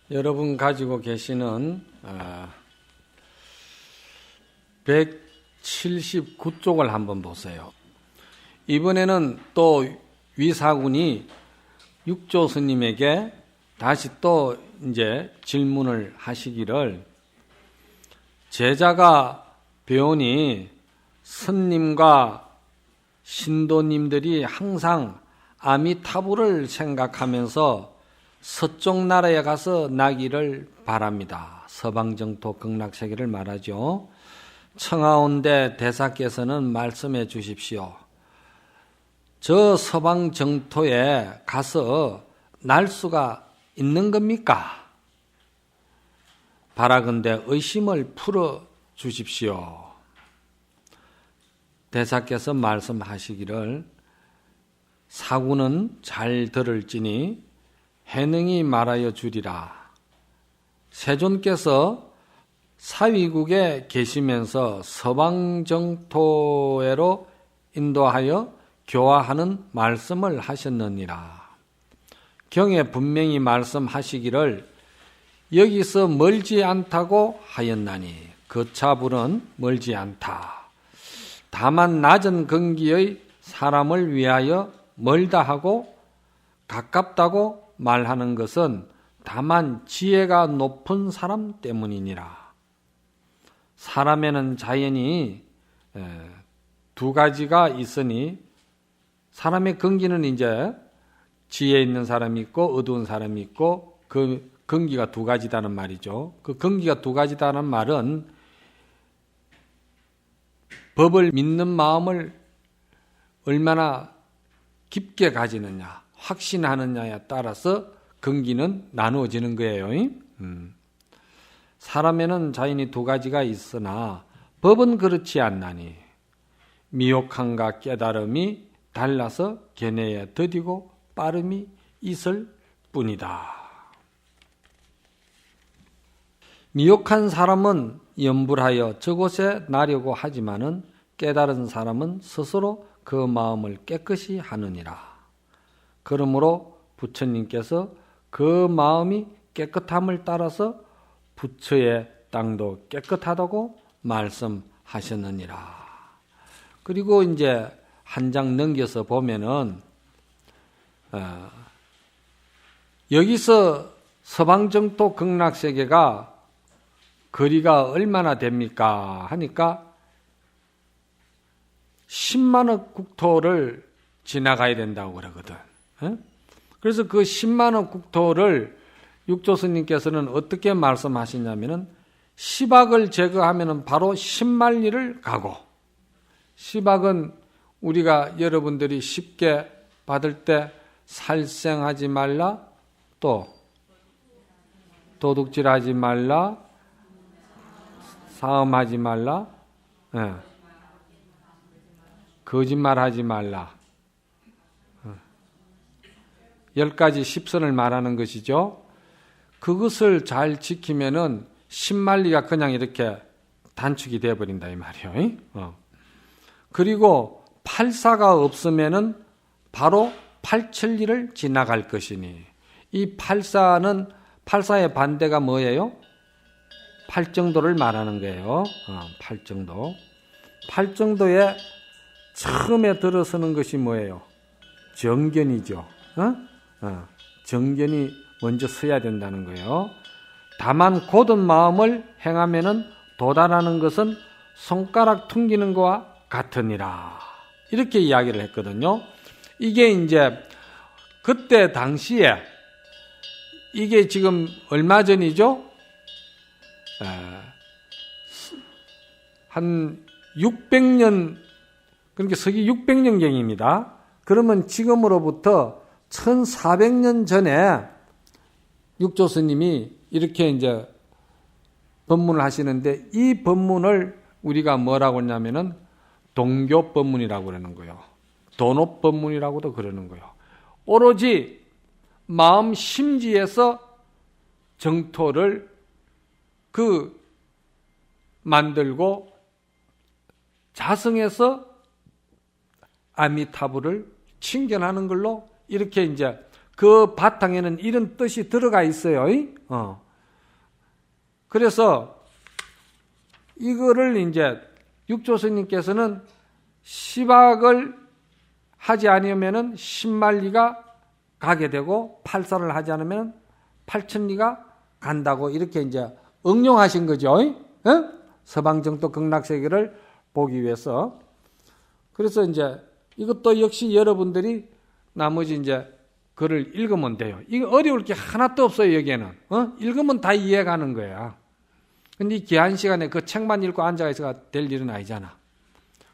여러분 가지고 계시는 179쪽을 한번 보세요. 이번에는 또 위사군이 육조 스님에게 다시 또 이제 질문을 하시기를, 제자가 배우니 스님과 신도님들이 항상 아미타불을 생각하면서 서쪽 나라에 가서 나기를 바랍니다. 서방정토 극락세계를 말하죠. 청하온대 대사께서는 말씀해 주십시오. 저 서방정토에 가서 날 수가 있는 겁니까? 바라건대 의심을 풀어 주십시오. 대사께서 말씀하시기를, 사구는 잘 들을지니 해능히 말하여 주리라. 세존께서 사위국에 계시면서 서방정토에로 인도하여 교화하는 말씀을 하셨느니라. 경에 분명히 말씀하시기를, 여기서 멀지 않다고 하였나니 거차불은 멀지 않다. 다만 낮은 근기의 사람을 위하여 멀다 하고 가깝다고 말하는 것은 다만 지혜가 높은 사람 때문이니라. 사람에는 자연히 두 가지가 있으니, 사람의 근기는 이제 지혜 있는 사람이 있고 어두운 사람이 있고, 그 근기가 두 가지다는 말이죠. 그 근기가 두 가지다는 말은 법을 믿는 마음을 얼마나 깊게 가지느냐, 확신하느냐에 따라서 근기는 나누어지는 거예요. 사람에는 자연히 두 가지가 있으나 법은 그렇지 않나니 미혹함과 깨달음이 달라서 견해에 더디고 빠름이 있을 뿐이다. 미혹한 사람은 염불하여 저곳에 나려고 하지만은 깨달은 사람은 스스로 그 마음을 깨끗이 하느니라. 그러므로 부처님께서 그 마음이 깨끗함을 따라서 부처의 땅도 깨끗하다고 말씀하셨느니라. 그리고 이제 한 장 넘겨서 보면은 여기서 서방정토 극락세계가 거리가 얼마나 됩니까 하니까 10만억 국토를 지나가야 된다고 그러거든. 그래서 그 10만억 국토를 육조스님께서는 어떻게 말씀하시냐면은, 시박을 제거하면은 바로 10만리를 가고, 시박은 우리가 여러분들이 쉽게 받을 때 살생하지 말라, 또 도둑질하지 말라, 사음하지 말라, 거짓말하지 말라, 10가지 10선을 말하는 것이죠. 그것을 잘 지키면은 10만리가 그냥 이렇게 단축이 되어버린다 이 말이에요. 그리고 8사가 없으면은 바로 8천리를 지나갈 것이니, 이 8사의 반대가 뭐예요? 8정도를 말하는 거예요. 8정도. 8정도에 처음에 들어서는 것이 뭐예요? 정견이죠. 정견이 먼저 서야 된다는 거예요. 다만 곧은 마음을 행하면은 도달하는 것은 손가락 퉁기는 것과 같으니라. 이렇게 이야기를 했거든요. 이게 이제 그때 당시에, 이게 지금 얼마 전이죠? 한 600년, 그러니까 서기 600년경입니다. 그러면 지금으로부터 1400년 전에 육조스님이 이렇게 이제 법문을 하시는데, 이 법문을 우리가 뭐라고 하냐면은 동교법문이라고 그러는 거예요. 도노법문이라고도 그러는 거예요. 오로지 마음 심지에서 정토를 만들고 자성해서 아미타불을 칭견하는 걸로 이렇게 이제 그 바탕에는 이런 뜻이 들어가 있어요. 그래서 이거를 이제 육조스님께서는 시박을 하지 않으면은 신만리가 가게 되고 팔사를 하지 않으면 팔천리가 간다고 이렇게 이제 응용하신 거죠. 서방정토 극락세계를 보기 위해서. 그래서 이제 이것도 역시 여러분들이 나머지 이제 글을 읽으면 돼요. 이거 어려울 게 하나도 없어요, 여기에는. 읽으면 다 이해가는 거야. 근데 이 귀한 시간에 그 책만 읽고 앉아 있어가 될 일은 아니잖아.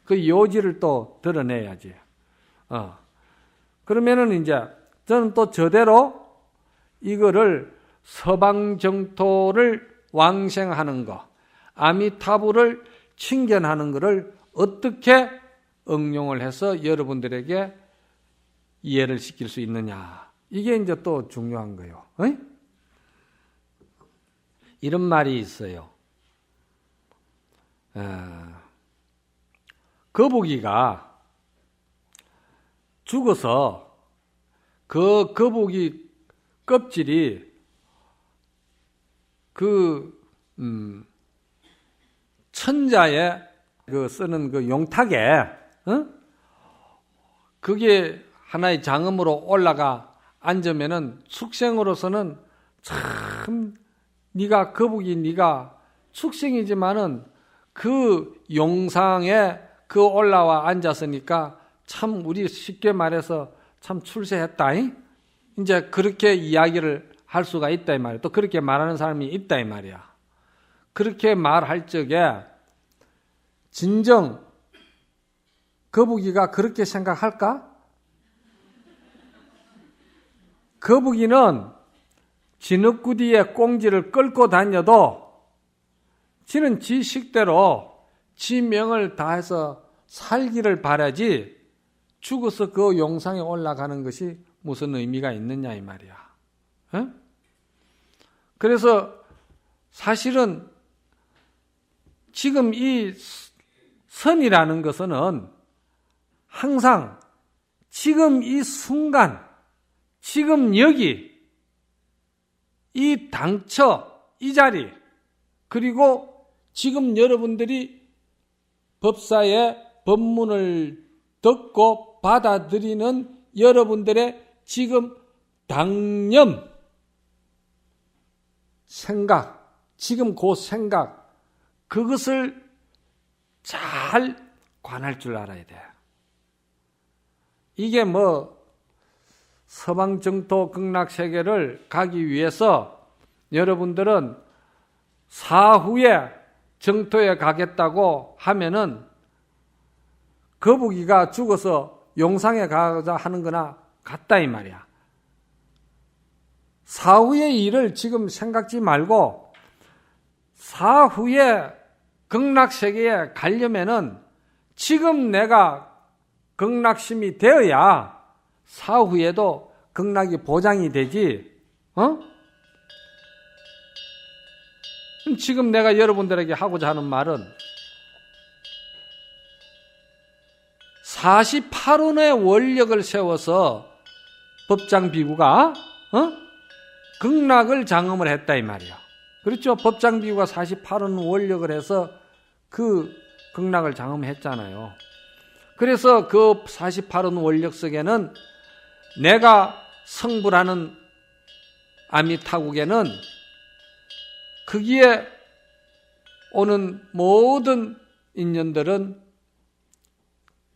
그 요지를 또 드러내야지. 그러면은 이제 저는 또 저대로 이거를 서방정토를 왕생하는 거, 아미타불을 칭견하는 거를 어떻게 응용을 해서 여러분들에게 이해를 시킬 수 있느냐. 이게 이제 또 중요한 거예요. 이런 말이 있어요. 거북이가 죽어서 그 거북이 껍질이 천자에 쓰는 그 용탁에 그게 하나의 장음으로 올라가 앉으면은 축생으로서는 참 네가 거북이 네가 축생이지만은 그 용상에 그 올라와 앉았으니까 참 우리 쉽게 말해서 참 출세했다. 이제 그렇게 이야기를 할 수가 있다 이 말이야. 또 그렇게 말하는 사람이 있다 이 말이야. 그렇게 말할 적에 진정 거북이가 그렇게 생각할까? 거북이는 진흙구디에 꽁지를 끌고 다녀도 지는 지 식대로 지 명을 다해서 살기를 바라지 죽어서 그 용상에 올라가는 것이 무슨 의미가 있느냐 이 말이야. 그래서 사실은 지금 이 선이라는 것은 항상 지금 이 순간, 지금 여기, 이 당처, 이 자리, 그리고 지금 여러분들이 법사의 법문을 듣고 받아들이는 여러분들의 지금 당념, 생각, 지금 그 생각, 그것을 잘 관할 줄 알아야 돼. 이게 서방정토 극락세계를 가기 위해서 여러분들은 사후에 정토에 가겠다고 하면은 거북이가 죽어서 용상에 가자 하는 거나 같다 이 말이야. 사후의 일을 지금 생각지 말고 사후에 극락세계에 가려면은 지금 내가 극락심이 되어야 사후에도 극락이 보장이 되지. 지금 내가 여러분들에게 하고자 하는 말은 48원의 원력을 세워서 법장비구가 극락을 장엄을 했다 이 말이야. 그렇죠? 법장비구가 48원 원력을 해서 그 극락을 장엄했잖아요. 그래서 그 48원 원력 속에는 내가 성불하는 아미타국에는 거기에 오는 모든 인연들은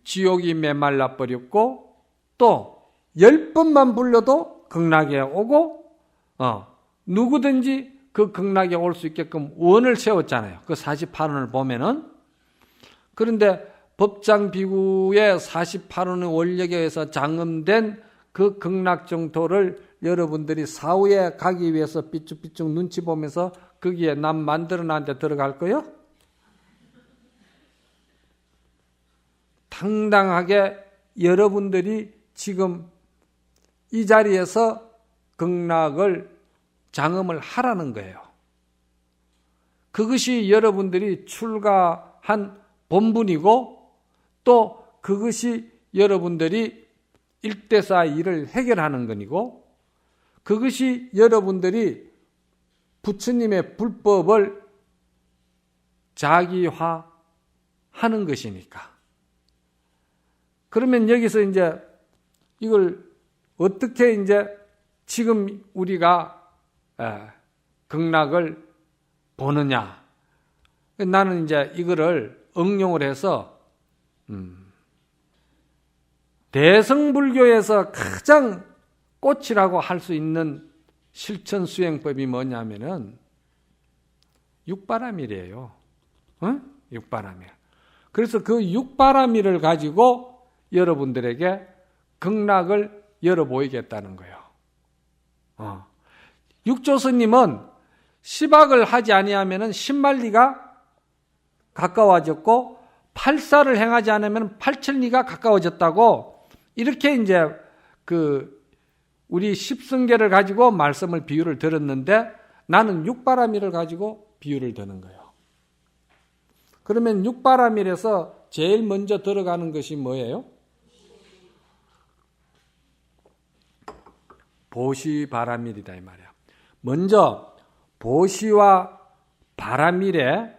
지옥이 메말라 버렸고 또 10번만 불러도 극락에 오고 누구든지 그 극락에 올 수 있게끔 원을 세웠잖아요. 그 48원을 보면은. 그런데 법장비구의 48원의 원력에 의해서 장엄된 그 극락정토를 여러분들이 사후에 가기 위해서 삐쭉삐쭉 눈치 보면서 거기에 남 만들어놨는데 들어갈 거요? 당당하게 여러분들이 지금 이 자리에서 극락을 장엄을 하라는 거예요. 그것이 여러분들이 출가한 본분이고 또 그것이 여러분들이 일대사 일을 해결하는 것이고 그것이 여러분들이 부처님의 불법을 자기화하는 것이니까. 그러면 여기서 이제 이걸 어떻게 이제 지금 우리가 극락을 보느냐. 나는 이제 이거를 응용을 해서 대성불교에서 가장 꽃이라고 할 수 있는 실천 수행법이 뭐냐면은 육바라밀이에요. 육바라밀. 그래서 그 육바라밀을 가지고 여러분들에게 극락을 열어 보이겠다는 거예요. 육조스님은 시박을 하지 아니하면은 신만리가 가까워졌고 팔사를 행하지 않으면 팔천리가 가까워졌다고 이렇게 이제 우리 십승계를 가지고 말씀을 비유를 들었는데 나는 육바라밀을 가지고 비유를 드는 거예요. 그러면 육바라밀에서 제일 먼저 들어가는 것이 뭐예요? 보시바라밀이다 이 말이야. 먼저 보시와 바라밀의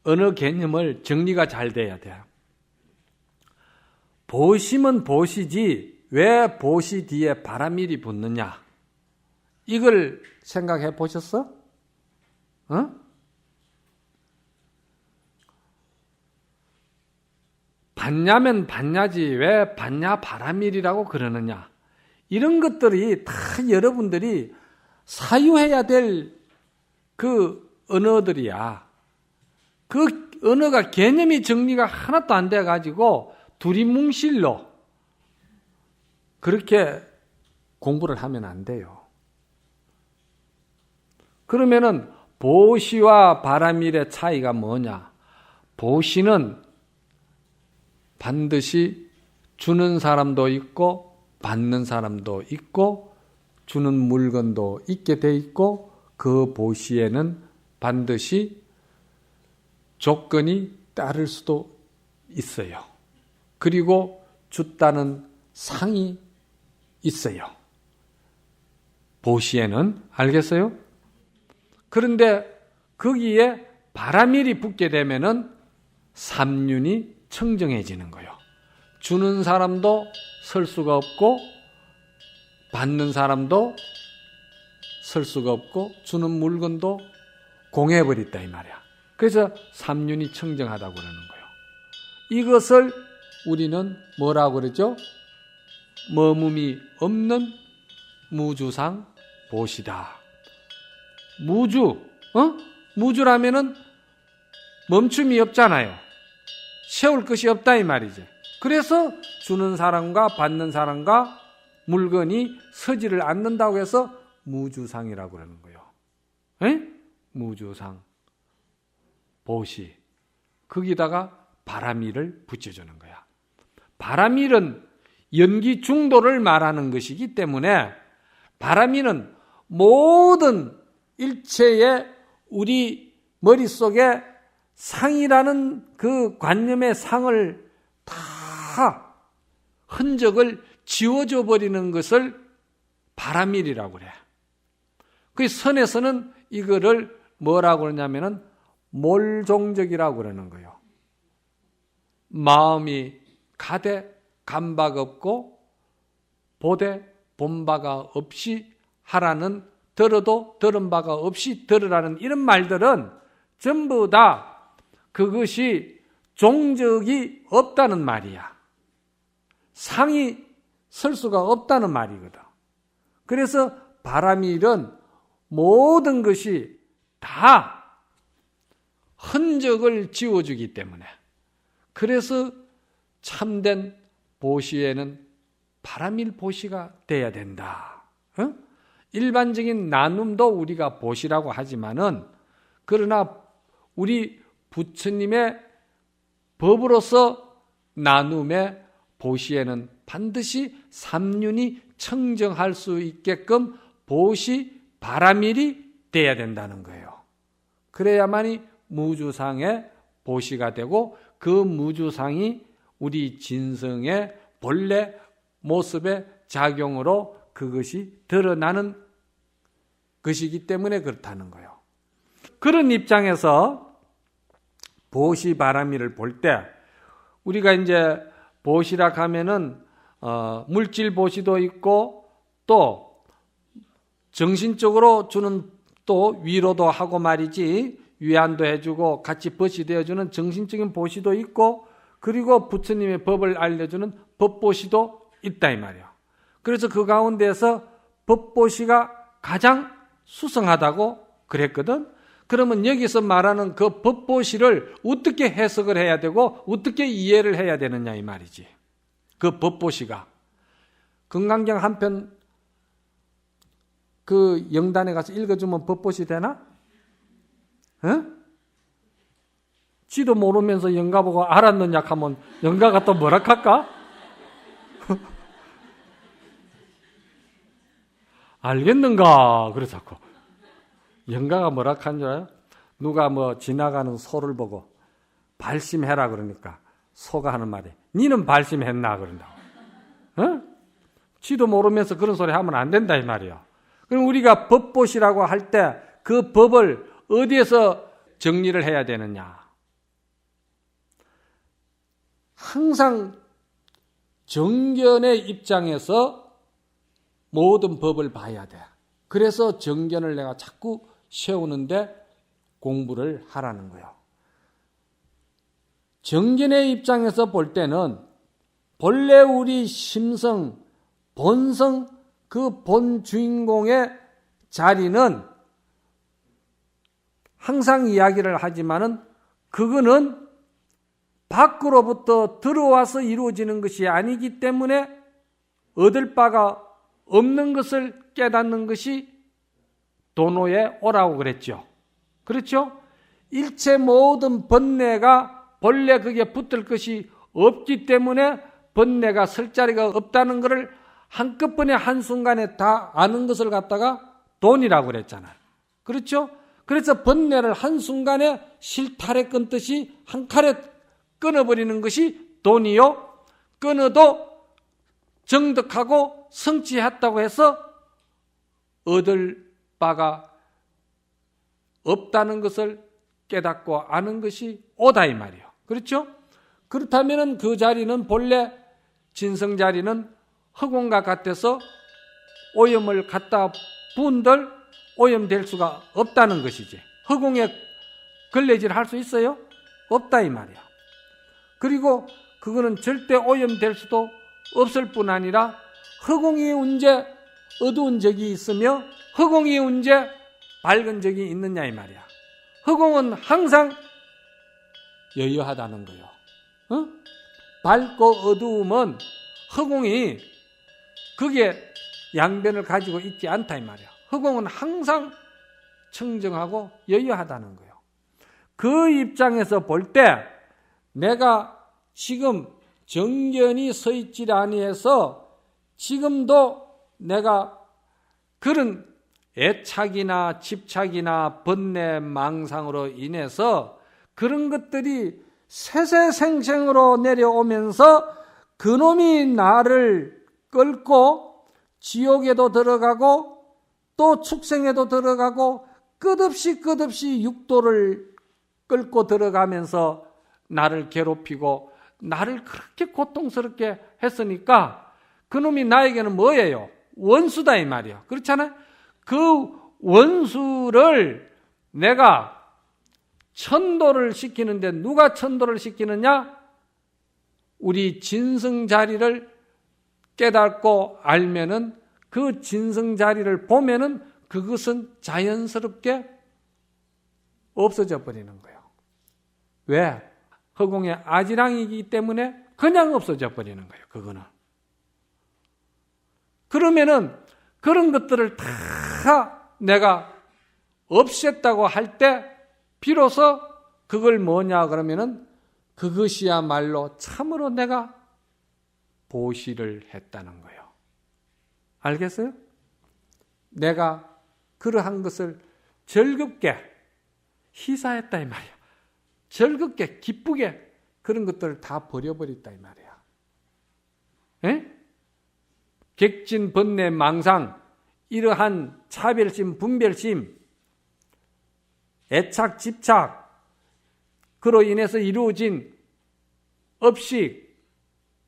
어느 개념을 정리가 잘 돼야 돼요. 보심은 보시지 왜 보시 뒤에 바라밀이 붙느냐? 이걸 생각해 보셨어? 봤냐면 봤냐지 왜 봤냐 바라밀이라고 그러느냐? 이런 것들이 다 여러분들이 사유해야 될 그 언어들이야. 그 언어가 개념이 정리가 하나도 안 돼가지고 두리뭉실로 그렇게 공부를 하면 안 돼요. 그러면은 보시와 바라밀의 차이가 뭐냐? 보시는 반드시 주는 사람도 있고 받는 사람도 있고 주는 물건도 있게 돼 있고 그 보시에는 반드시 조건이 따를 수도 있어요. 그리고 줬다는 상이 있어요. 보시에는 알겠어요? 그런데 거기에 바라밀이 붙게 되면은 삼륜이 청정해지는 거예요. 주는 사람도 설 수가 없고 받는 사람도 설 수가 없고 주는 물건도 공해버렸다 이 말이야. 그래서 삼륜이 청정하다고 그러는 거예요. 이것을 우리는 뭐라고 그러죠? 머뭅이 없는 무주상 보시다. 무주라면은 멈춤이 없잖아요. 세울 것이 없다 이 말이죠. 그래서 주는 사람과 받는 사람과 물건이 서지를 않는다고 해서 무주상이라고 그러는 거예요. 무주상 보시. 거기다가 바라밀을 붙여주는 거야. 바라밀은 연기 중도를 말하는 것이기 때문에 바라밀은 모든 일체의 우리 머릿속에 상이라는 그 관념의 상을 다 흔적을 지워줘 버리는 것을 바라밀이라고 그래. 그 선에서는 이거를 뭐라고 그러냐면은 몰종적이라고 그러는 거예요. 마음이 가되 간박 없고 보되 본 바가 없이 하라는 들어도 들은 바가 없이 들으라는 이런 말들은 전부 다 그것이 종적이 없다는 말이야. 상이 설 수가 없다는 말이거든. 그래서 바라밀은 모든 것이 다 흔적을 지워주기 때문에 그래서 참된 보시에는 바라밀 보시가 돼야 된다. 일반적인 나눔도 우리가 보시라고 하지만은 그러나 우리 부처님의 법으로서 나눔의 보시에는 반드시 삼륜이 청정할 수 있게끔 보시 바라밀이 돼야 된다는 거예요. 그래야만이 무주상의 보시가 되고 그 무주상이 우리 진성의 본래 모습의 작용으로 그것이 드러나는 것이기 때문에 그렇다는 거예요. 그런 입장에서 보시 바라미를 볼 때 우리가 이제 보시라 하면은 물질 보시도 있고 또 정신적으로 주는 또 위로도 하고 말이지 위안도 해주고 같이 벗이 되어주는 정신적인 보시도 있고 그리고 부처님의 법을 알려주는 법보시도 있다 이 말이에요. 그래서 그 가운데서 법보시가 가장 수성하다고 그랬거든. 그러면 여기서 말하는 그 법보시를 어떻게 해석을 해야 되고 어떻게 이해를 해야 되느냐 이 말이지. 그 법보시가 금강경 한 편 그 영단에 가서 읽어주면 법보시 되나? 응? 지도 모르면서 영가 보고 알았느냐 하면 영가가 또 뭐라 할까? 알겠는가? 그래 자꾸 영가가 뭐라 한 줄 알아요? 누가 뭐 지나가는 소를 보고 발심해라 그러니까 소가 하는 말이 니는 발심했나 그런다고. 어? 지도 모르면서 그런 소리 하면 안 된다 이 말이야. 그럼 우리가 법보시라고 할 때 그 법을 어디에서 정리를 해야 되느냐? 항상 정견의 입장에서 모든 법을 봐야 돼. 그래서 정견을 내가 자꾸 세우는데 공부를 하라는 거예요. 정견의 입장에서 볼 때는 본래 우리 심성, 본성, 그 본 주인공의 자리는 항상 이야기를 하지만은 그거는 밖으로부터 들어와서 이루어지는 것이 아니기 때문에 얻을 바가 없는 것을 깨닫는 것이 도노에 오라고 그랬죠. 그렇죠? 일체 모든 번뇌가 본래 그게 붙을 것이 없기 때문에 번뇌가 설 자리가 없다는 것을 한꺼번에 한순간에 다 아는 것을 갖다가 돈이라고 그랬잖아요. 그렇죠? 그래서 번뇌를 한순간에 실타래 끊듯이 한 칼에 끊어버리는 것이 돈이요. 끊어도 정득하고 성취했다고 해서 얻을 바가 없다는 것을 깨닫고 아는 것이 오다 이 말이에요. 그렇죠? 그렇다면 그 자리는 본래 진성 자리는 허공과 같아서 오염을 갖다 부은들 오염될 수가 없다는 것이지. 허공에 걸레질 할 수 있어요? 없다 이 말이야. 그리고 그거는 절대 오염될 수도 없을 뿐 아니라 허공이 언제 어두운 적이 있으며 허공이 언제 밝은 적이 있느냐 이 말이야. 허공은 항상 여유하다는 거예요. 어? 밝고 어두움은 허공이 그게 양변을 가지고 있지 않다 이 말이야. 허공은 항상 청정하고 여유하다는 거예요. 그 입장에서 볼 때 내가 지금 정견이 서 있지 아니해서 지금도 내가 그런 애착이나 집착이나 번뇌 망상으로 인해서 그런 것들이 세세생생으로 내려오면서 그놈이 나를 끌고 지옥에도 들어가고 또 축생에도 들어가고 끝없이 육도를 끌고 들어가면서 나를 괴롭히고 나를 그렇게 고통스럽게 했으니까 그놈이 나에게는 뭐예요? 원수다 이 말이야. 그렇잖아요? 그 원수를 내가 천도를 시키는데 누가 천도를 시키느냐? 우리 진성자리를 깨닫고 알면은 그 진성자리를 보면은 그것은 자연스럽게 없어져 버리는 거예요. 왜? 허공의 아지랑이기 때문에 그냥 없어져 버리는 거예요. 그거는. 그러면은 그런 것들을 다 내가 없앴다고 할 때 비로소 그걸 뭐냐 그러면은 그것이야말로 참으로 내가 보시를 했다는 거예요. 알겠어요? 내가 그러한 것을 즐겁게 희사했다 이 말이야. 즐겁게 기쁘게 그런 것들을 다 버려버렸다 이 말이야. 에? 객진 번뇌 망상 이러한 차별심, 분별심, 애착, 집착, 그로 인해서 이루어진 업식,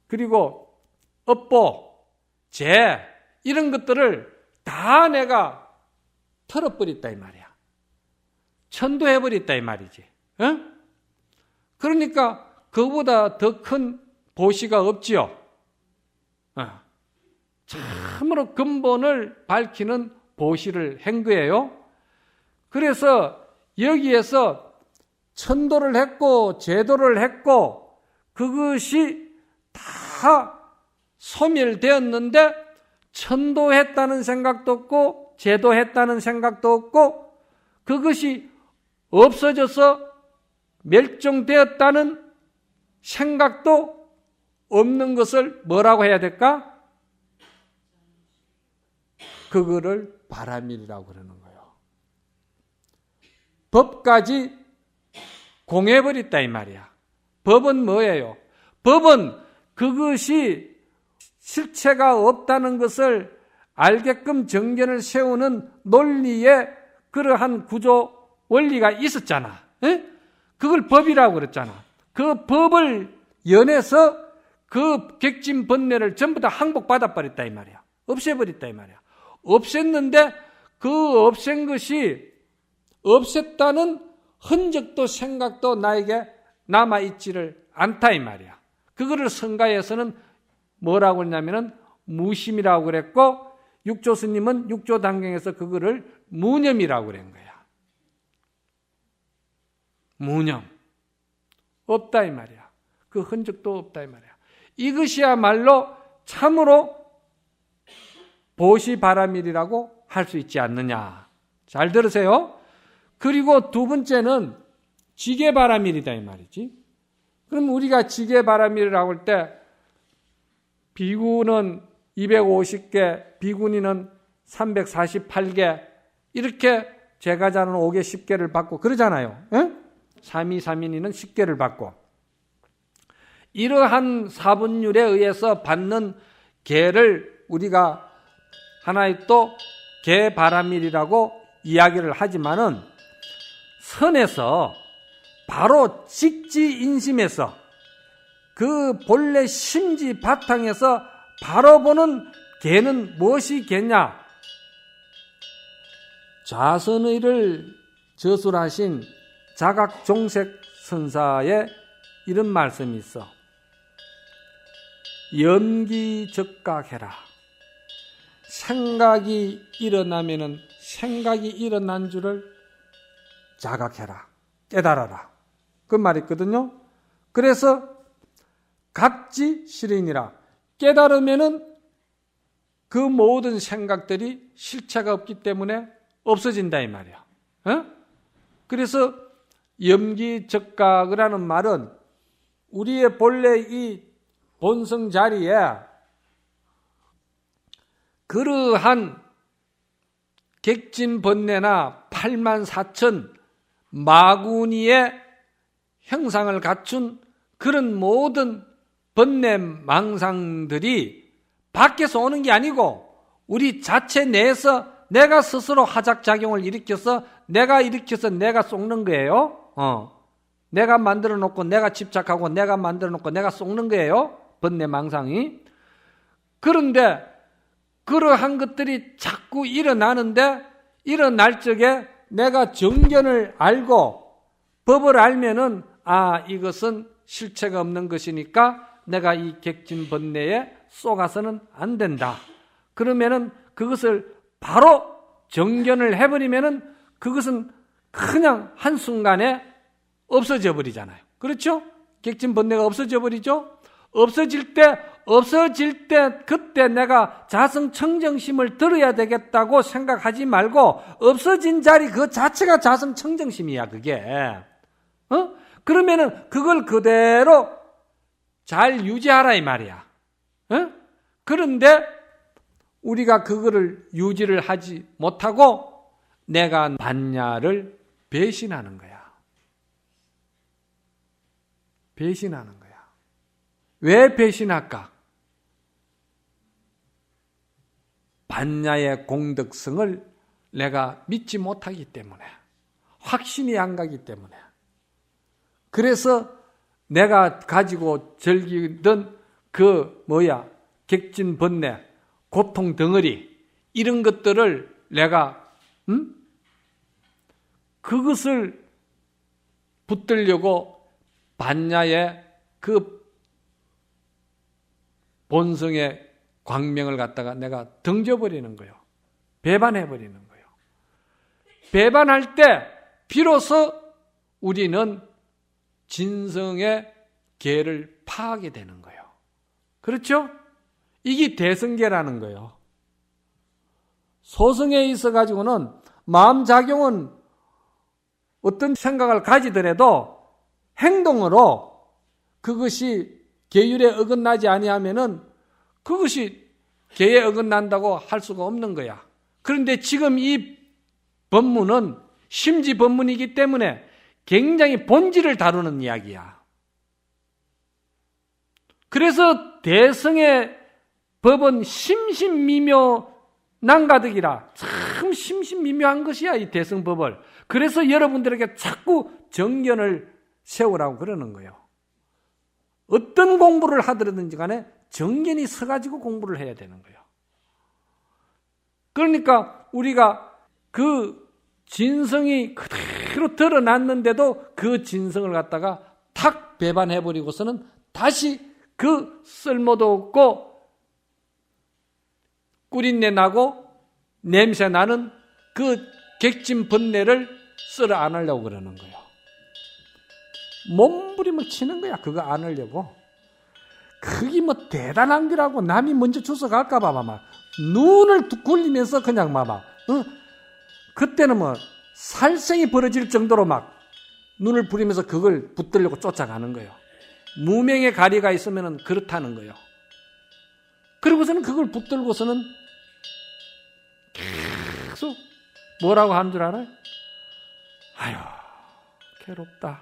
그리고 업보, 죄, 이런 것들을 다 내가 털어버렸다 이 말이야. 천도해버렸다 이 말이지. 어? 그러니까 그보다 더 큰 보시가 없지요. 참으로 근본을 밝히는 보시를 한 거예요. 그래서 여기에서 천도를 했고 제도를 했고 그것이 다 소멸되었는데 천도했다는 생각도 없고 제도했다는 생각도 없고 그것이 없어져서 멸종되었다는 생각도 없는 것을 뭐라고 해야 될까? 그거를 바라밀이라고 그러는 거예요. 법까지 공해버렸다 이 말이야. 법은 뭐예요? 법은 그것이 실체가 없다는 것을 알게끔 정견을 세우는 논리의 그러한 구조 원리가 있었잖아. 에? 그걸 법이라고 그랬잖아. 그 법을 연해서 그 객진 번뇌를 전부 다 항복받아버렸다 이 말이야. 없애버렸다 이 말이야. 없앴는데 그 없앤 것이 없앴다는 흔적도 생각도 나에게 남아있지를 않다 이 말이야. 그거를 성가에서는 뭐라고 했냐면은 무심이라고 그랬고 육조 스님은 육조 단경에서 그거를 무념이라고 그런 거야. 무념. 없다 이 말이야. 그 흔적도 없다 이 말이야. 이것이야말로 참으로 보시바라밀이라고 할 수 있지 않느냐. 잘 들으세요. 그리고 두 번째는 지게바라밀이다 이 말이지. 그럼 우리가 지게바라밀이라고 할 때 비구는 250개, 비구니는 348개 이렇게 제가자는 5개, 10개를 받고 그러잖아요. 에? 323인이는 10개를 받고 이러한 사분율에 의해서 받는 개를 우리가 하나의 또 개바라밀이라고 이야기를 하지만은 선에서 바로 직지인심에서 그 본래 심지 바탕에서 바로 보는 개는 무엇이 개냐? 좌선의를 저술하신 자각종색 선사의 이런 말씀이 있어. 염기적각해라. 생각이 일어나면은 생각이 일어난 줄을 자각해라. 깨달아라. 그 말이 있거든요. 그래서 각지 실인이라. 깨달으면은 그 모든 생각들이 실체가 없기 때문에 없어진다 이 말이야. 어? 그래서 염기적각이라는 말은 우리의 본래 이 본성 자리에 그러한 객진 번뇌나 84,000 마구니의 형상을 갖춘 그런 모든 번뇌 망상들이 밖에서 오는 게 아니고 우리 자체 내에서 내가 스스로 화작작용을 일으켜서 내가 쏟는 거예요. 내가 만들어 놓고 내가 집착하고 내가 만들어 놓고 내가 쏟는 거예요. 번뇌 망상이. 그런데 그러한 것들이 자꾸 일어나는데 일어날 적에 내가 정견을 알고 법을 알면은 이것은 실체가 없는 것이니까 내가 이 객진 번뇌에 쏘가서는 안 된다. 그러면은 그것을 바로 정견을 해버리면은 그것은 그냥 한순간에 없어져 버리잖아요. 그렇죠? 객진 번뇌가 없어져 버리죠? 없어질 때 그때 내가 자성청정심을 들어야 되겠다고 생각하지 말고 없어진 자리 그 자체가 자성청정심이야 그게. 그러면은 그걸 그대로 잘 유지하라 이 말이야. 그런데 우리가 그거를 유지를 하지 못하고 내가 반야를 배신하는 거야. 배신하는 거야. 왜 배신할까? 반야의 공덕성을 내가 믿지 못하기 때문에, 확신이 안 가기 때문에, 그래서 내가 가지고 즐기던 객진 번뇌, 고통 덩어리, 이런 것들을 내가 그것을 붙들려고 반야의 그 본성의 광명을 갖다가 내가 던져버리는 거예요. 배반해버리는 거예요. 배반할 때 비로소 우리는 진성의 계를 파하게 되는 거예요. 그렇죠? 이게 대성계라는 거예요. 소성에 있어가지고는 마음작용은 어떤 생각을 가지더라도 행동으로 그것이 계율에 어긋나지 아니하면은 그것이 계에 어긋난다고 할 수가 없는 거야. 그런데 지금 이 법문은 심지 법문이기 때문에 굉장히 본질을 다루는 이야기야. 그래서 대성의 법은 심심미묘난가득이라. 참 심심미묘한 것이야, 이 대성법을. 그래서 여러분들에게 자꾸 정견을 세우라고 그러는 거예요. 어떤 공부를 하더라든지 간에 정견이 서가지고 공부를 해야 되는 거예요. 그러니까 우리가 그 진성이 그대로 드러났는데도 그 진성을 갖다가 탁 배반해버리고서는 다시 그 쓸모도 없고 꿀인내 나고 냄새 나는 그 객진 번뇌를 쓸어 안으려고 그러는 거예요. 몸부림을 치는 거야. 그거 안으려고. 그게 뭐 대단한 거라고 남이 먼저 주워갈까 봐 막 눈을 굴리면서 그냥 막 그때는 뭐 살생이 벌어질 정도로 막 눈을 부리면서 그걸 붙들려고 쫓아가는 거예요. 무명의 가리가 있으면 그렇다는 거예요. 그리고서는 그걸 붙들고서는 계속 뭐라고 하는 줄 알아요? 아유, 괴롭다.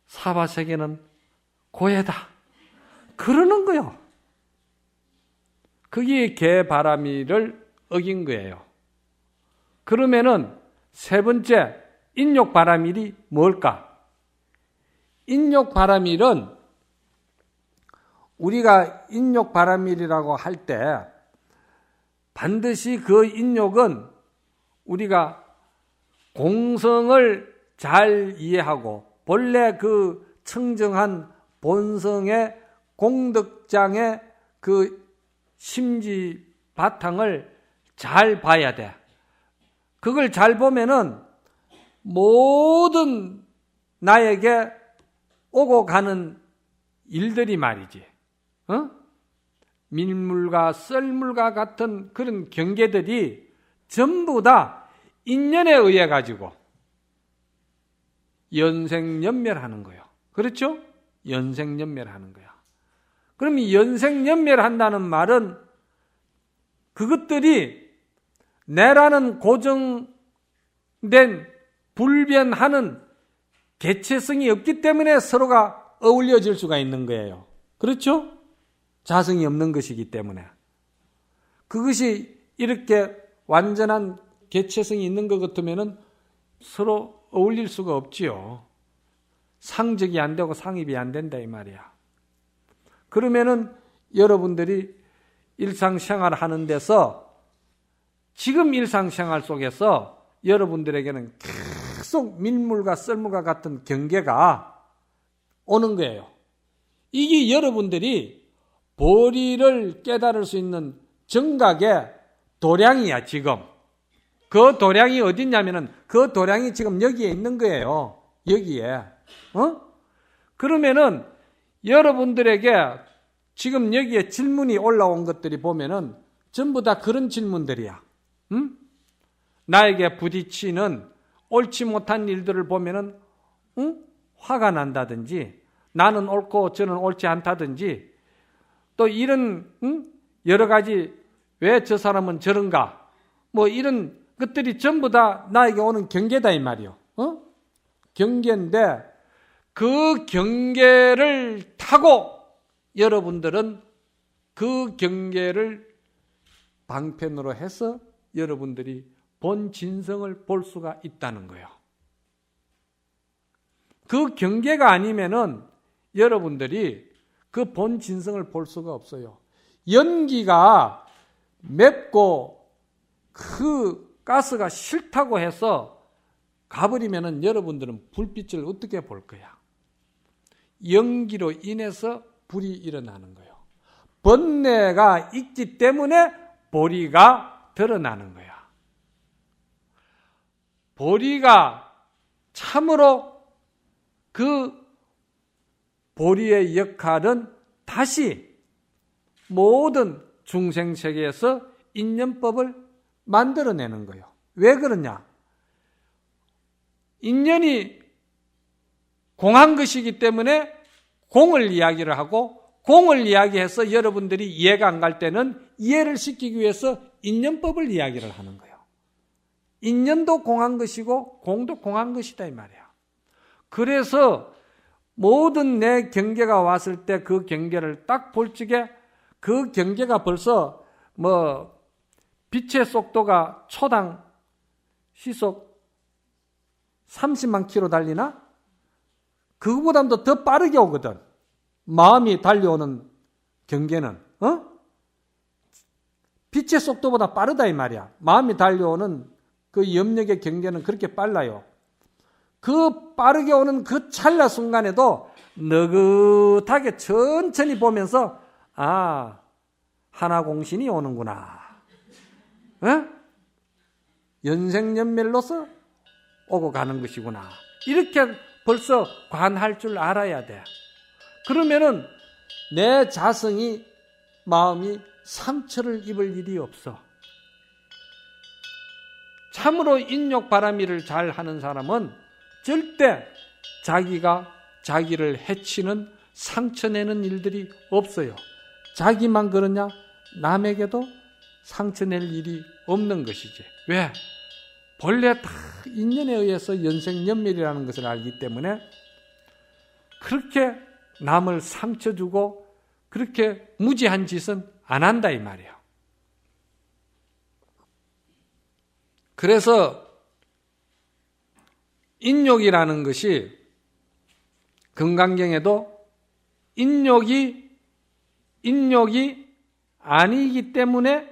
사바세계는 고해다. 그러는 거예요. 그게 개바라미를 어긴 거예요. 그러면은 세 번째 인욕바라밀이 뭘까? 인욕바라밀은 우리가 인욕바라밀이라고 할 때 반드시 그 인욕은 우리가 공성을 잘 이해하고 본래 그 청정한 본성의 공덕장의 그 심지 바탕을 잘 봐야 돼. 그걸 잘 보면은 모든 나에게 오고 가는 일들이 말이지. 밀물과 썰물과 같은 그런 경계들이 전부 다 인연에 의해 가지고 연생연멸하는 거예요. 그렇죠? 연생연멸하는 거야. 그럼 이 연생연멸한다는 말은 그것들이 내라는 고정된 불변하는 개체성이 없기 때문에 서로가 어울려질 수가 있는 거예요. 그렇죠? 자성이 없는 것이기 때문에. 그것이 이렇게 완전한 개체성이 있는 것 같으면 서로 어울릴 수가 없지요. 상적이 안 되고 상입이 안 된다 이 말이야. 그러면은 여러분들이 일상생활 하는 데서 지금 일상생활 속에서 여러분들에게는 계속 밀물과 썰물과 같은 경계가 오는 거예요. 이게 여러분들이 보리를 깨달을 수 있는 정각의 도량이야, 지금. 그 도량이 어딨냐면은 그 도량이 지금 여기에 있는 거예요. 여기에. 그러면은 여러분들에게 지금 여기에 질문이 올라온 것들이 보면은 전부 다 그런 질문들이야. 나에게 부딪히는 옳지 못한 일들을 보면은 화가 난다든지 나는 옳고 저는 옳지 않다든지 또 이런 여러 가지 왜 저 사람은 저런가 뭐 이런 것들이 전부 다 나에게 오는 경계다 이 말이요. 경계인데 그 경계를 타고 여러분들은 그 경계를 방편으로 해서 여러분들이 본 진성을 볼 수가 있다는 거예요. 그 경계가 아니면은 여러분들이 그 본 진성을 볼 수가 없어요. 연기가 맵고 그 가스가 싫다고 해서 가버리면은 여러분들은 불빛을 어떻게 볼 거야? 연기로 인해서 불이 일어나는 거예요. 번뇌가 있기 때문에 보리가 드러나는 거야. 보리가 참으로 그 보리의 역할은 다시 모든 중생세계에서 인연법을 만들어내는 거예요. 왜 그러냐? 인연이 공한 것이기 때문에 공을 이야기를 하고, 공을 이야기해서 여러분들이 이해가 안 갈 때는 이해를 시키기 위해서 인연법을 이야기를 하는 거예요. 인연도 공한 것이고 공도 공한 것이다 이 말이야. 그래서 모든 내 경계가 왔을 때 그 경계를 딱 볼 적에 그 경계가 벌써 빛의 속도가 초당 시속 30만 킬로 달리나? 그거보다도 더 빠르게 오거든. 마음이 달려오는 경계는 빛의 속도보다 빠르다 이 말이야. 마음이 달려오는 그 염력의 경계는 그렇게 빨라요. 그 빠르게 오는 그 찰나 순간에도 느긋하게 천천히 보면서 하나공신이 오는구나. 연생연멸로서 오고 가는 것이구나. 이렇게 벌써 관할 줄 알아야 돼. 그러면은 내 자성이, 마음이 상처를 입을 일이 없어. 참으로 인욕바라미를 잘 하는 사람은 절대 자기가 자기를 해치는 상처내는 일들이 없어요. 자기만 그러냐? 남에게도 상처낼 일이 없는 것이지. 왜? 본래 다 인연에 의해서 연생연멸이라는 것을 알기 때문에 그렇게 남을 상처 주고 그렇게 무지한 짓은 안 한다 이 말이에요. 그래서 인욕이라는 것이 금강경에도 인욕이 아니기 때문에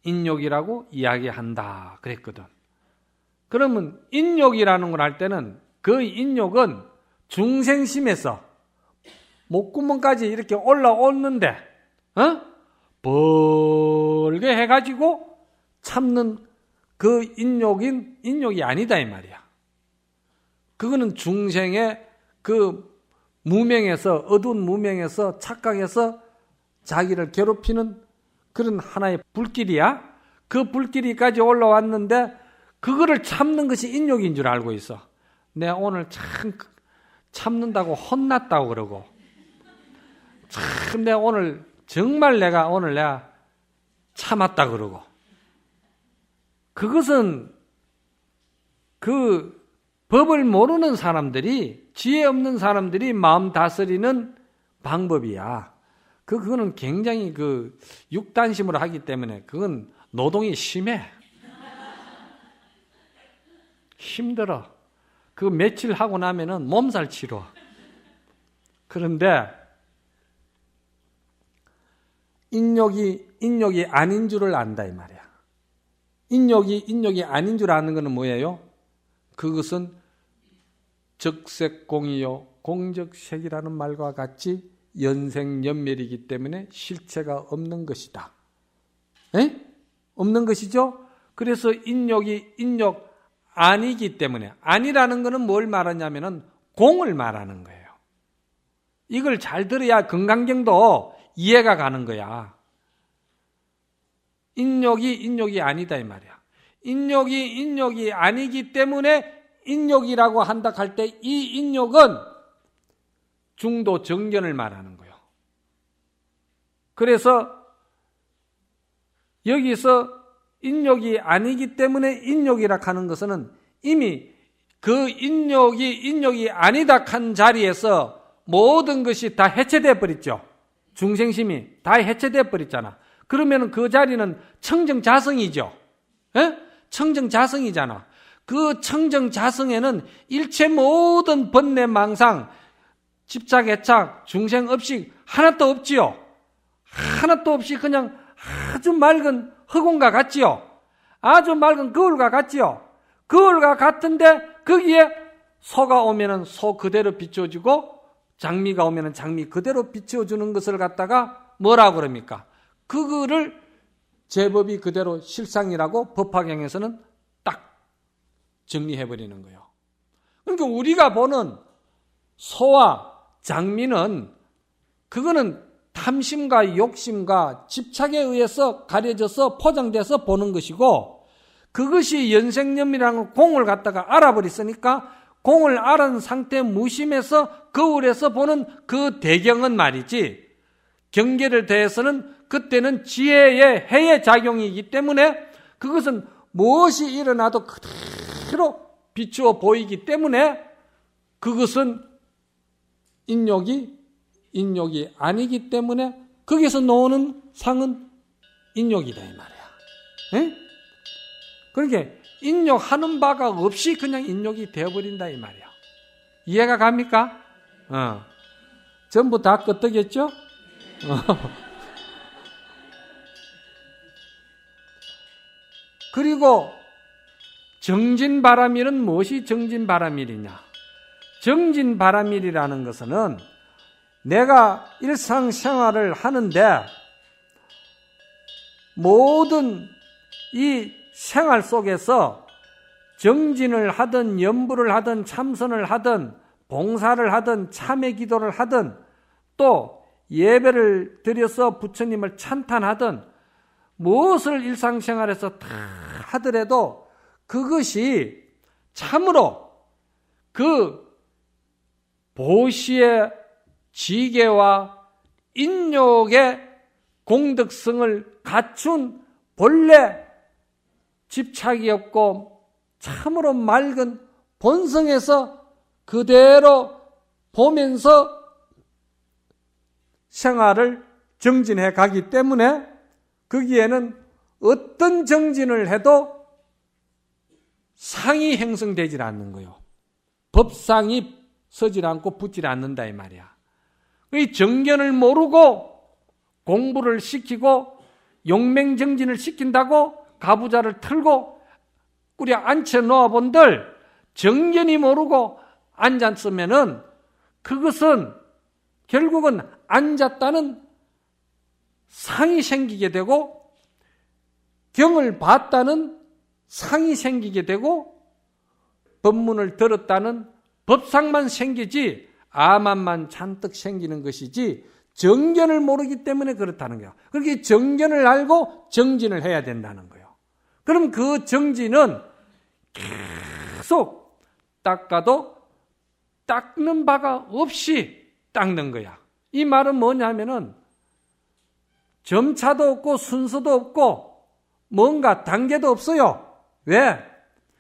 인욕이라고 이야기한다 그랬거든. 그러면 인욕이라는 걸 할 때는 그 인욕은 중생심에서 목구멍까지 이렇게 올라오는데 벌게 해가지고 참는 그 인욕이 아니다 이 말이야. 그거는 중생의 그 무명에서, 어두운 무명에서 착각해서 자기를 괴롭히는 그런 하나의 불길이야. 그 불길이까지 올라왔는데 그거를 참는 것이 인욕인 줄 알고 있어. 내가 오늘 참 참는다고 혼났다고 그러고, 참 내가 오늘 정말 내가 참았다 그러고. 그것은 그 법을 모르는 사람들이, 지혜 없는 사람들이 마음 다스리는 방법이야. 그거는 굉장히 육단심으로 하기 때문에 그건 노동이 심해. 힘들어. 그 며칠 하고 나면은 몸살 치러. 그런데 인욕이 아닌 줄을 안다 이 말이야. 인욕이 아닌 줄 아는 것은 뭐예요? 그것은 적색공이요 공적색이라는 말과 같이 연생연멸이기 때문에 실체가 없는 것이다. 없는 것이죠? 그래서 인욕 아니기 때문에, 아니라는 것은 뭘 말하냐면은 공을 말하는 거예요. 이걸 잘 들어야 금강경도 이해가 가는 거야. 인욕이 아니다 이 말이야. 인욕이 아니기 때문에 인욕이라고 한다 할 때 이 인욕은 중도 정견을 말하는 거예요. 그래서 여기서 인욕이 아니기 때문에 인욕이라 하는 것은 이미 그 인욕이 아니다 한 자리에서 모든 것이 다 해체되어 버렸죠. 중생심이 다 해체돼 버렸잖아. 그러면 그 자리는 청정자성이죠. 예? 청정자성이잖아. 그 청정자성에는 일체 모든 번뇌 망상, 집착, 애착, 중생 없이 하나도 없지요. 하나도 없이 그냥 아주 맑은 흑온과 같지요. 아주 맑은 거울과 같지요. 거울과 같은데 거기에 소가 오면은 소 그대로 비춰주고 장미가 오면은 장미 그대로 비춰주는 것을 갖다가 뭐라 그럽니까? 그거를 제법이 그대로 실상이라고 법화경에서는 딱 정리해버리는 거예요. 그러니까 우리가 보는 소와 장미는 그거는 탐심과 욕심과 집착에 의해서 가려져서 포장돼서 보는 것이고, 그것이 연생념이라는 공을 갖다가 알아버렸으니까 공을 알은 상태 무심해서 거울에서 보는 그 대경은 말이지, 경계를 대해서는 그때는 지혜의 해의 작용이기 때문에 그것은 무엇이 일어나도 그대로 비추어 보이기 때문에 그것은 인욕이 아니기 때문에 거기서 나오는 상은 인욕이다 이 말이야. 에? 그러니까 인욕하는 바가 없이 그냥 인욕이 되어버린다 이 말이야. 이해가 갑니까? 전부 다 끄떡했죠? 그리고 정진바라밀은 무엇이 정진바라밀이냐? 정진바라밀이라는 것은 내가 일상생활을 하는데 모든 이 생활 속에서 정진을 하든 염불을 하든 참선을 하든 봉사를 하든 참회 기도를 하든 또 예배를 드려서 부처님을 찬탄하든 무엇을 일상생활에서 다 하더라도 그것이 참으로 그 보시의 지계와 인욕의 공덕성을 갖춘 본래 집착이 없고 참으로 맑은 본성에서 그대로 보면서 생활을 정진해 가기 때문에 거기에는 어떤 정진을 해도 상이 형성되질 않는 거예요. 법상이 서질 않고 붙질 않는다 이 말이야. 이 정견을 모르고 공부를 시키고 용맹정진을 시킨다고 가부좌를 틀고 꾸려 앉혀 놓아본들 정견이 모르고 앉았으면은 그것은 결국은 앉았다는 상이 생기게 되고 경을 봤다는 상이 생기게 되고 법문을 들었다는 법상만 생기지 아만만 잔뜩 생기는 것이지 정견을 모르기 때문에 그렇다는 거예요. 그렇게 정견을 알고 정진을 해야 된다는 거예요. 그럼 그 정진은 계속 닦아도 닦는 바가 없이 닦는 거야. 이 말은 뭐냐면은 점차도 없고 순서도 없고 뭔가 단계도 없어요. 왜?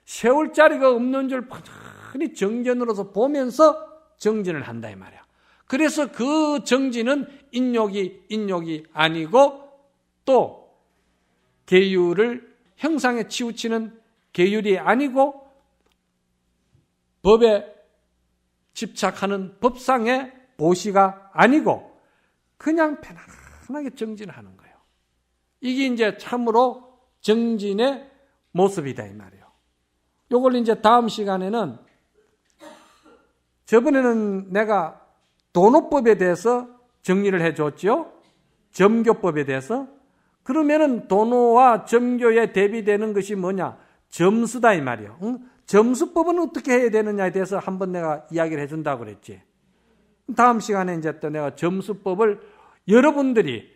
세울 자리가 없는 줄 뻔히 정견으로서 보면서 정진을 한다 이 말이야. 그래서 그 정진은 인욕이 아니고 또 계율을 형상에 치우치는 계율이 아니고 법에 집착하는 법상의 보시가 아니고 그냥 편안하게 정진을 하는 거예요. 이게 이제 참으로 정진의 모습이다 이 말이에요. 요걸 이제 다음 시간에는 저번에는 내가 도노법에 대해서 정리를 해줬죠. 점교법에 대해서. 그러면은 도노와 점교에 대비되는 것이 뭐냐? 점수다 이 말이에요. 점수법은 어떻게 해야 되느냐에 대해서 한번 내가 이야기를 해준다고 그랬지. 다음 시간에 이제 또 내가 점수법을 여러분들이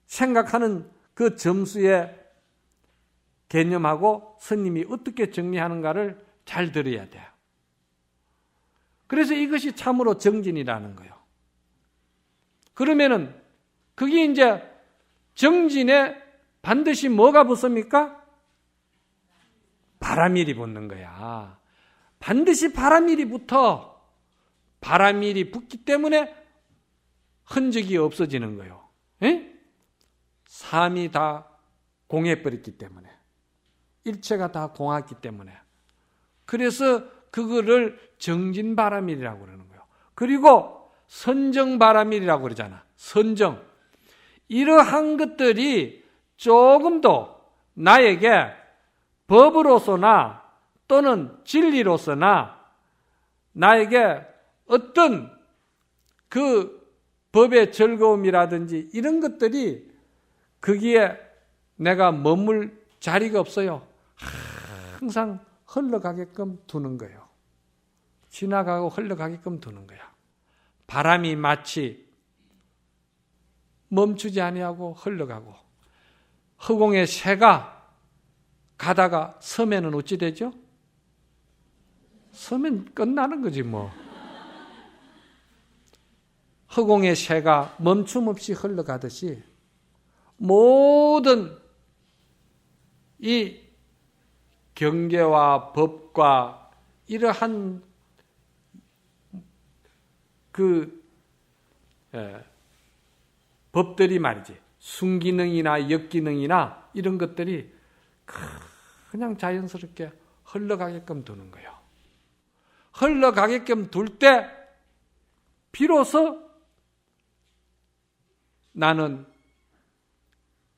생각하는 그 점수의 개념하고 스님이 어떻게 정리하는가를 잘 들어야 돼요. 그래서 이것이 참으로 정진이라는 거예요. 그러면은 그게 이제 정진에 반드시 뭐가 붙습니까? 바라밀이 붙는 거야. 반드시 바라밀이 붙어. 바라밀이 붙기 때문에 흔적이 없어지는 거예요. 에? 삶이 다 공해버렸기 때문에. 일체가 다 공하기 때문에. 그래서 그거를 정진바람일이라고 그러는 거예요. 그리고 선정바람일이라고 그러잖아. 선정. 이러한 것들이 조금도 나에게 법으로서나 또는 진리로서나 나에게 어떤 그 법의 즐거움이라든지 이런 것들이 거기에 내가 머물 자리가 없어요. 항상 흘러가게끔 두는 거예요. 지나가고 흘러가게끔 두는 거야. 바람이 마치 멈추지 아니하고 흘러가고 허공의 새가 가다가 서면은 어찌 되죠? 서면 끝나는 거지 뭐. 허공의 새가 멈춤 없이 흘러가듯이 모든 이 경계와 법과 이러한 법들이 말이지 순기능이나 역기능이나 이런 것들이 그냥 자연스럽게 흘러가게끔 두는 거예요. 흘러가게끔 둘 때 비로소 나는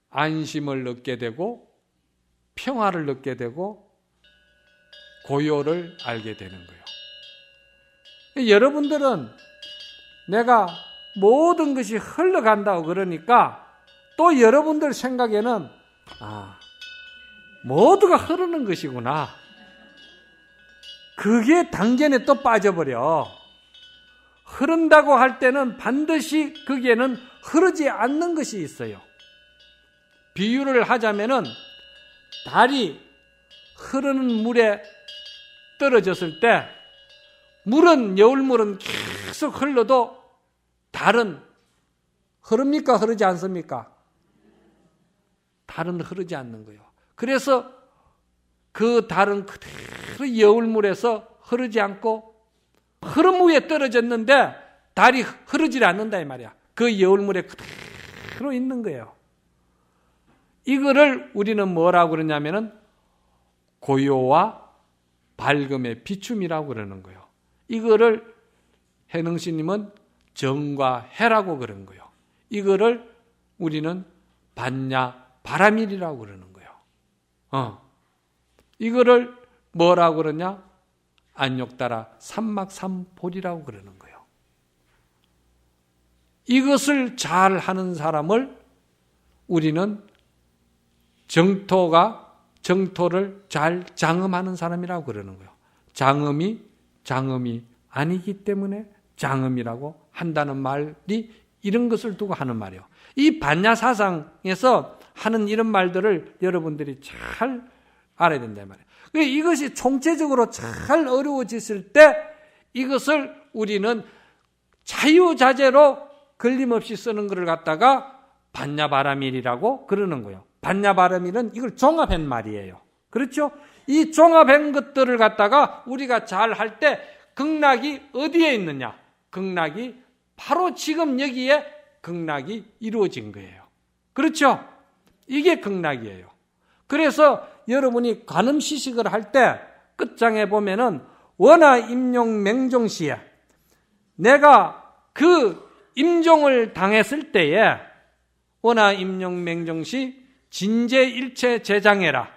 안심을 얻게 되고 평화를 얻게 되고 고요를 알게 되는 거예요. 여러분들은 내가 모든 것이 흘러간다고 그러니까 또 여러분들 생각에는 모두가 흐르는 것이구나. 그게 당견에 또 빠져버려. 흐른다고 할 때는 반드시 거기에는 흐르지 않는 것이 있어요. 비유를 하자면은 달이 흐르는 물에 떨어졌을 때 물은 여울물은 계속 흘러도 달은 흐릅니까? 흐르지 않습니까? 달은 흐르지 않는 거예요. 그래서 그 달은 그대로 여울물에서 흐르지 않고 흐름 위에 떨어졌는데 달이 흐르지 않는다 이 말이야. 그 여울물에 그대로 있는 거예요. 이거를 우리는 뭐라고 그러냐면은 고요와 밝음의 비춤이라고 그러는 거예요. 이거를 해능스님은 정과 해라고 그런 거예요. 이거를 우리는 반야 바라밀이라고 그러는 거예요. 이거를 뭐라고 그러냐? 안욕따라 삼막삼볼이라고 그러는 거예요. 이것을 잘 하는 사람을 우리는 정토를 잘 장음하는 사람이라고 그러는 거예요. 장음이 아니기 때문에 장음이라고 한다는 말이 이런 것을 두고 하는 말이에요. 이 반야 사상에서 하는 이런 말들을 여러분들이 잘 알아야 된단 말이에요. 이것이 총체적으로 잘 어려워졌을 때 이것을 우리는 자유자재로 걸림없이 쓰는 것을 갖다가 반야바라밀이라고 그러는 거예요. 반야바라밀은 이걸 종합한 말이에요. 그렇죠? 이 종합한 것들을 갖다가 우리가 잘 할 때 극락이 어디에 있느냐? 극락이 바로 지금 여기에 극락이 이루어진 거예요. 그렇죠? 이게 극락이에요. 그래서 여러분이 관음시식을 할 때 끝장에 보면은 원하 임용 맹종시에 내가 그 임종을 당했을 때에 원하 임용 맹종시 진제 일체 재장해라.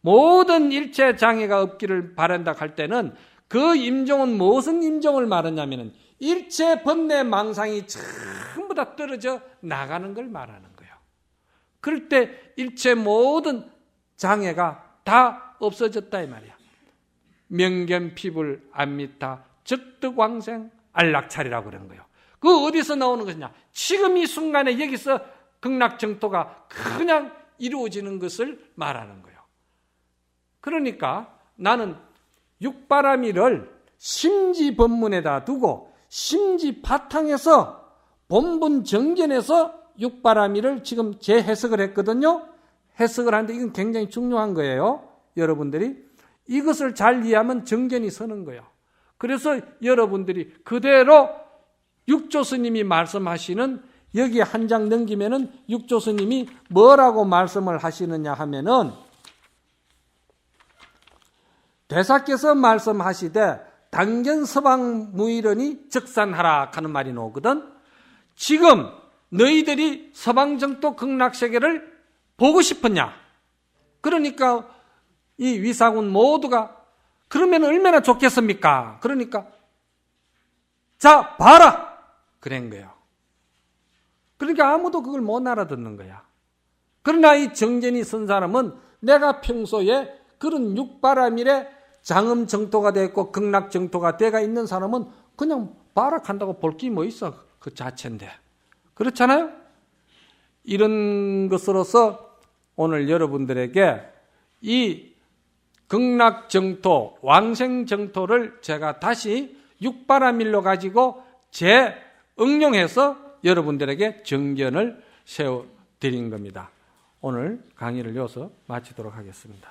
모든 일체 장애가 없기를 바란다 할 때는 그 임종은 무슨 임종을 말하냐면은 일체 번뇌 망상이 전부 다 떨어져 나가는 걸 말하는 거예요. 그럴 때 일체 모든 장애가 다 없어졌다 이 말이야. 명견피불 안미타 적득왕생 안락찰이라고 그러는 거예요. 그 어디서 나오는 것이냐? 지금 이 순간에 여기서 극락정토가 그냥 이루어지는 것을 말하는 거예요. 그러니까 나는 육바라밀을 심지법문에다 두고 심지 바탕에서 본분 정견에서 육바라밀을 지금 재해석을 했거든요. 해석을 하는데 이건 굉장히 중요한 거예요. 여러분들이 이것을 잘 이해하면 정견이 서는 거예요. 그래서 여러분들이 그대로 육조 스님이 말씀하시는 여기 한 장 넘기면은 육조 스님이 뭐라고 말씀을 하시느냐 하면은 대사께서 말씀하시되 당견 서방 무일언이 적산하라 하는 말이 나오거든. 지금 너희들이 서방 정토 극락세계를 보고 싶었냐? 그러니까 이 위사군 모두가 그러면 얼마나 좋겠습니까? 그러니까 자 봐라 그런 거예요. 그러니까 아무도 그걸 못 알아듣는 거야. 그러나 이 정전이 선 사람은 내가 평소에 그런 육바라밀에 장음 정토가 되고 극락 정토가 돼가 있는 사람은 그냥 바락한다고 볼 게 뭐 있어. 그 자체인데. 그렇잖아요? 이런 것으로서 오늘 여러분들에게 이 극락 정토, 왕생 정토를 제가 다시 육바라밀로 가지고 재응용해서 여러분들에게 정견을 세워드린 겁니다. 오늘 강의를 여기서 마치도록 하겠습니다.